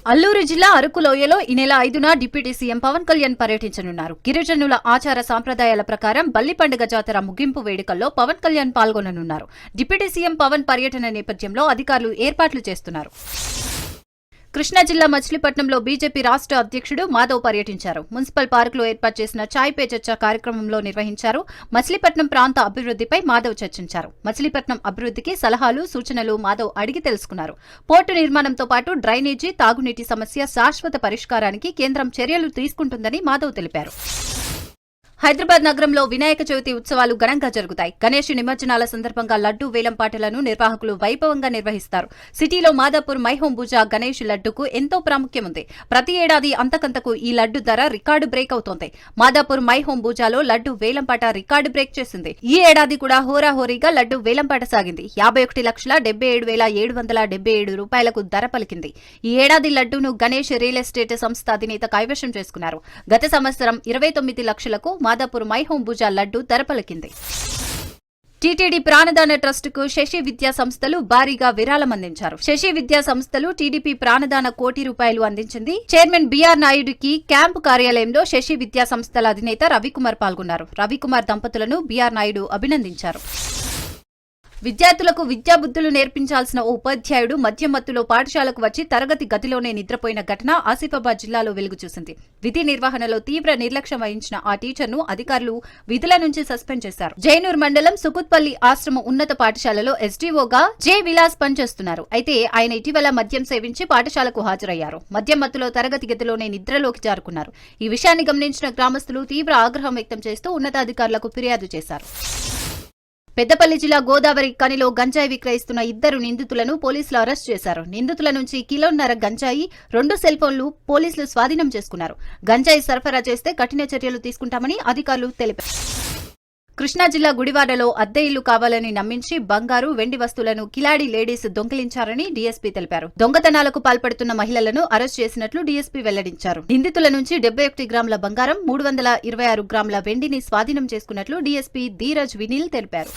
అల్లూరు జిల్లా అరకు లోయలో ఈ నెల 5న డిప్యూటీ సీఎం పవన్ కళ్యాణ్ పర్యటించనున్నారు. గిరిజనుల ఆచార సంప్రదాయాల ప్రకారం బల్లి పండుగ జాతర ముగింపు వేడుకల్లో పవన్ కళ్యాణ్ పాల్గొననున్నారు. డిప్యూటీ సీఎం పవన్ పర్యటన నేపథ్యంలో అధికారులు ఏర్పాట్లు చేస్తున్నారు. కృష్ణా జిల్లా మచిలీపట్నంలో బీజేపీ రాష్ట్ర అధ్యక్షుడు మాధవ్ పర్యటించారు. మున్సిపల్ పార్కులో ఏర్పాటు చేసిన చాయ్ పే చర్చ కార్యక్రమంలో నిర్వహించారు. మచిలీపట్నం ప్రాంత అభివృద్ధిపై మాధవ్ చర్చించారు. మచిలీపట్నం అభివృద్ధికి సలహాలు, సూచనలు మాధవ్ అడిగి తెలుసుకున్నారు. పోర్టు నిర్మాణంతో పాటు డ్రైనేజీ, తాగునీటి సమస్య శాశ్వత పరిష్కారానికి కేంద్రం చర్యలు తీసుకుంటుందని మాధవ్ తెలిపారు. హైదరాబాద్ నగరంలో వినాయక చవితి ఉత్సవాలు ఘనంగా జరుగుతాయి. గణేష్ నిమజ్జనాల సందర్భంగా లడ్డూ వేలంపాటలను నిర్వాహకులు వైభవంగా నిర్వహిస్తారు. సిటీలో మాదాపూర్ మైహోం పూజా గణేష్ లడ్డూకు ఎంతో ప్రాముఖ్యం ఉంది. ప్రతి ఏడాది అంతకంతకు ఈ లడ్డు ధర రికార్డు బ్రేక్ అవుతోంది. మాదాపూర్ మైహోం పూజాలో లడ్డు వేలంపాట రికార్డు బ్రేక్ చేసింది. ఈ ఏడాది కూడా హోరాహోరీగా లడ్డు వేలంపాట సాగింది. 51,77,777 రూపాయలకు ధర పలికింది. ఈ ఏడాది లడ్డూను గణేష్ రియల్ ఎస్టేట్ సంస్థ అధినేత కైవశం చేసుకున్నారు. గత సంవత్సరం 29 లక్షలకు మాదాపూర్ మైహోం పూజా లడ్డు ధర పలికింది. టీటీడీ ప్రాణదాన ట్రస్టుకు శశి విద్యా సంస్థలు భారీగా విరాళం అందించారు. శశి విద్యా సంస్థలు టీడీపీ ప్రాణదాన ₹1,00,00,000 అందించింది. చైర్మన్ బీఆర్ నాయుడుకి క్యాంపు కార్యాలయంలో శశి విద్యా సంస్థల అధినేత రవికుమార్ పాల్గొన్నారు. రవికుమార్ దంపతులను బీఆర్ నాయుడు అభినందించారు. విద్యార్థులకు విద్యాబుద్ధులు నేర్పించాల్సిన ఓ ఉపాధ్యాయుడు మద్యం మత్తులో పాఠశాలకు వచ్చి తరగతి గదిలోనే నిద్రపోయిన ఘటన ఆసిఫాబాద్ జిల్లాలో వెలుగు చూసింది. విధి నిర్వహణలో తీవ్ర నిర్లక్ష్యం వహించిన ఆ టీచర్ను అధికారులు విధుల నుంచి సస్పెండ్ చేశారు. జైనూర్ మండలం సుకుత్పల్లి ఆశ్రమ ఉన్నత పాఠశాలలో ఎస్డీఓగా జె విలాస్ పనిచేస్తున్నారు. అయితే ఆయన ఇటీవల మద్యం సేవించి పాఠశాలకు హాజరయ్యారు. మద్యం మత్తులో తరగతి గదిలోనే నిద్రలోకి జారుకున్నారు. ఈ విషయాన్ని గమనించిన గ్రామస్తులు తీవ్ర ఆగ్రహం వ్యక్తం చేస్తూ ఉన్నతాధికారులకు ఫిర్యాదు చేశారు. పెద్దపల్లి జిల్లా గోదావరి కనిలో గంజాయి విక్రయిస్తున్న 2 నిందితులను పోలీసులు అరెస్ట్ చేశారు. నిందితుల నుంచి 1.5 కిలోల గంజాయి, 2 సెల్ ఫోన్లు పోలీసులు స్వాధీనం చేసుకున్నారు. గంజాయి సరఫరా చేస్తే కఠిన చర్యలు తీసుకుంటామని అధికారులు తెలిపారు. కృష్ణా జిల్లా గుడివాడలో అద్దె ఇల్లు కావాలని నమ్మించి బంగారు, వెండి వస్తువులను కిలాడి లేడీస్ దొంగిలించారని డీఎస్పీ తెలిపారు. దొంగతనాలకు పాల్పడుతున్న మహిళలను అరెస్ట్ చేసినట్లు డీఎస్పీ వెల్లడించారు. నిందితుల నుంచి 71 గ్రాముల బంగారం, 326 గ్రాముల వెండిని స్వాధీనం చేసుకున్నట్లు డీఎస్పీ ధీరజ్ వినిల్ తెలిపారు.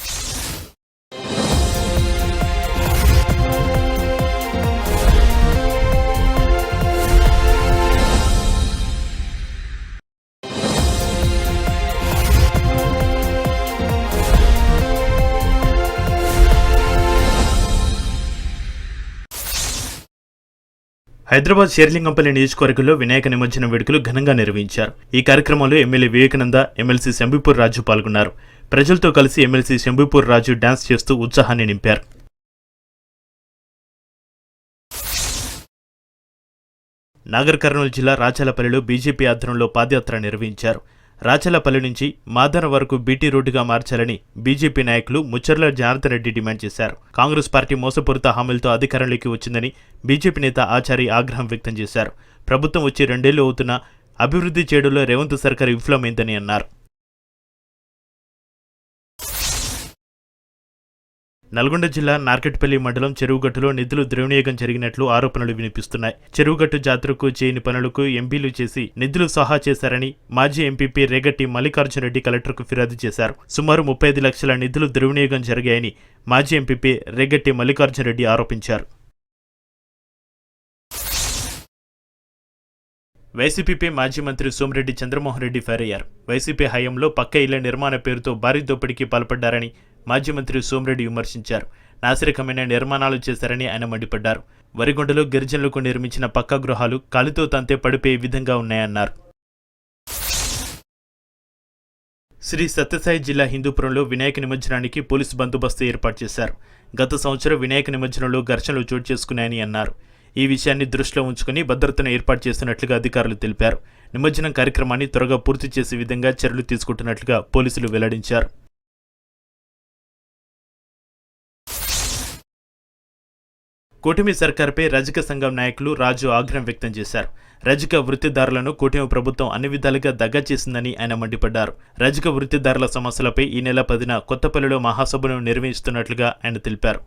హైదరాబాద్ షేర్లింగంపల్లి నియోజకవర్గంలో వినాయక నిమజ్జనం వేడుకలు ఘనంగా నిర్వహించారు. ఈ కార్యక్రమంలో ఎమ్మెల్యే వివేకానంద, ఎమ్మెల్సీ శంబీపూర్ రాజు పాల్గొన్నారు. ప్రజలతో కలిసి ఎమ్మెల్సీ శంబీపూర్ రాజు డాన్స్ చేస్తూ ఉత్సాహాన్ని నింపారు. నాగర్ కర్నూలు జిల్లా రాచలపల్లిలో బీజేపీ ఆధ్వర్యంలో పాదయాత్ర నిర్వహించారు. రాచలపల్లి నుంచి మాదన వరకు బీటీ రోడ్డుగా మార్చాలని బీజేపీ నాయకులు ముచ్చర్ల జనార్దన్ రెడ్డి డిమాండ్ చేశారు. కాంగ్రెస్ పార్టీ మోసపూరిత హామీలతో అధికారంలోకి వచ్చిందని బీజేపీ నేత ఆచారి ఆగ్రహం వ్యక్తం చేశారు. ప్రభుత్వం వచ్చి 2 ఏళ్లు అవుతున్నా అభివృద్ధి చేయడంలో రేవంత్ సర్కార్ విఫలమైందని అన్నారు. నల్గొండ జిల్లా నార్కెట్పల్లి మండలం చెరువుగట్టులో నిధులు దుర్వినియోగం జరిగినట్లు ఆరోపణలు వినిపిస్తున్నాయి. చెరువుగట్టు జాతరకు చేయని పనులకు ఎంపీలు చేసి నిధులు సహా చేశారని మాజీ ఎంపీపీ రేగట్టి మల్లికార్జునరెడ్డి కలెక్టర్కు ఫిర్యాదు చేశారు. సుమారు 35 లక్షల నిధులు దుర్వినియోగం జరిగాయని మాజీ ఎంపీపీ రేగట్టి మల్లికార్జునరెడ్డి ఆరోపించారు. వైసీపీపై మాజీ మంత్రి సోమిరెడ్డి చంద్రమోహన్ రెడ్డి ఫైర్ అయ్యారు. వైసీపీ హయాంలో పక్క ఇళ్ల నిర్మాణ పేరుతో భారీ దోపిడీకి పాల్పడ్డారని మాజీ మంత్రి సోమిరెడ్డి విమర్శించారు. నాసిరకమైన నిర్మాణాలు చేశారని ఆయన మండిపడ్డారు. వరిగొండలో గిరిజనులకు నిర్మించిన పక్కా గృహాలు కాలితో తంతే పడిపోయే విధంగా ఉన్నాయన్నారు. శ్రీ సత్యసాయి జిల్లా హిందూపురంలో వినాయక నిమజ్జనానికి పోలీసు బందోబస్తు ఏర్పాటు చేశారు. గత సంవత్సరం వినాయక నిమజ్జనంలో ఘర్షణలు చోటు చేసుకున్నాయని అన్నారు. ఈ విషయాన్ని దృష్టిలో ఉంచుకుని భద్రతను ఏర్పాటు చేస్తున్నట్లుగా అధికారులు తెలిపారు. నిమజ్జనం కార్యక్రమాన్ని త్వరగా పూర్తి చేసే విధంగా చర్యలు తీసుకుంటున్నట్లుగా పోలీసులు వెల్లడించారు. కూటమి సర్కార్పై రజక సంఘం నాయకులు రాజు ఆగ్రహం వ్యక్తం చేశారు. రజక వృత్తిదారులను కూటమి ప్రభుత్వం అన్ని విధాలుగా దగా చేసిందని ఆయన మండిపడ్డారు. రజక వృత్తిదారుల సమస్యలపై ఈ నెల 10న కొత్తపల్లిలో మహాసభను నిర్వహిస్తున్నట్లుగా ఆయన తెలిపారు.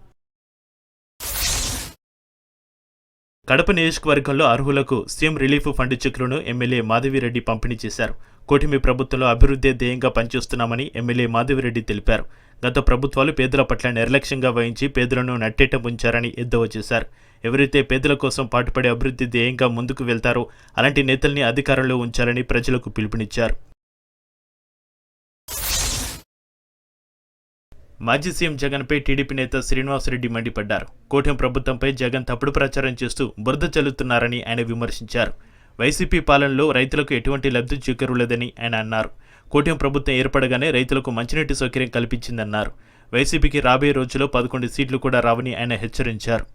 కడప నియోజకవర్గంలో అర్హులకు సీఎం రిలీఫ్ ఫండ్ చెక్కులను ఎమ్మెల్యే మాధవిరెడ్డి పంపిణీ చేశారు. కూటమి ప్రభుత్వంలో అభివృద్ధి ధ్యేయంగా పనిచేస్తున్నామని ఎమ్మెల్యే మాధవిరెడ్డి తెలిపారు. గత ప్రభుత్వాలు పేదల పట్ల నిర్లక్ష్యంగా వహించి పేదలను నట్టేట ఉంచారని ఎద్దేవా చేశారు. ఎవరైతే పేదల కోసం పాటుపడే అభివృద్ధి ధ్యేయంగా ముందుకు వెళ్తారో అలాంటి నేతల్ని అధికారంలో ఉంచాలని ప్రజలకు పిలుపునిచ్చారు. మాజీ సీఎం జగన్పై టీడీపీ నేత శ్రీనివాసరెడ్డి మండిపడ్డారు. కూటమి ప్రభుత్వంపై జగన్ తప్పుడు ప్రచారం చేస్తూ బురద చల్లుతున్నారని ఆయన విమర్శించారు. వైసీపీ పాలనలో రైతులకు ఎటువంటి లబ్ధి చేకూరలేదని ఆయన అన్నారు. కూటమి ప్రభుత్వం ఏర్పడగానే రైతులకు మంచినీటి సౌకర్యం కల్పించిందన్నారు. వైసీపీకి రాబోయే రోజుల్లో 11 సీట్లు కూడా రావని ఆయన హెచ్చరించారు.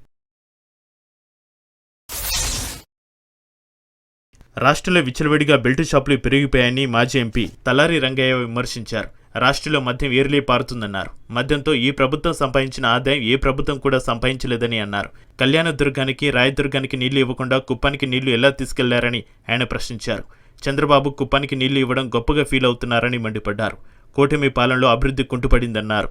రాష్ట్రంలో విచ్చలవిడిగా బెల్ట్ షాపులు పెరిగిపోయాయని మాజీ ఎంపీ తలారి రంగయ్య విమర్శించారు. రాష్ట్రంలో మద్యం ఏర్లే పారుతుందన్నారు. మద్యంతో ఈ ప్రభుత్వం సంపాదించిన ఆదాయం ఏ ప్రభుత్వం కూడా సంపాదించలేదని అన్నారు. కళ్యాణదుర్గానికి, రాయదుర్గానికి నీళ్లు ఇవ్వకుండా కుప్పానికి నీళ్లు ఎలా తీసుకెళ్లారని ఆయన ప్రశ్నించారు. చంద్రబాబు కుప్పానికి నీళ్లు ఇవ్వడం గొప్పగా ఫీల్ అవుతున్నారని మండిపడ్డారు. కూటమి పాలనలో అభివృద్ధి కుంటుపడిందన్నారు.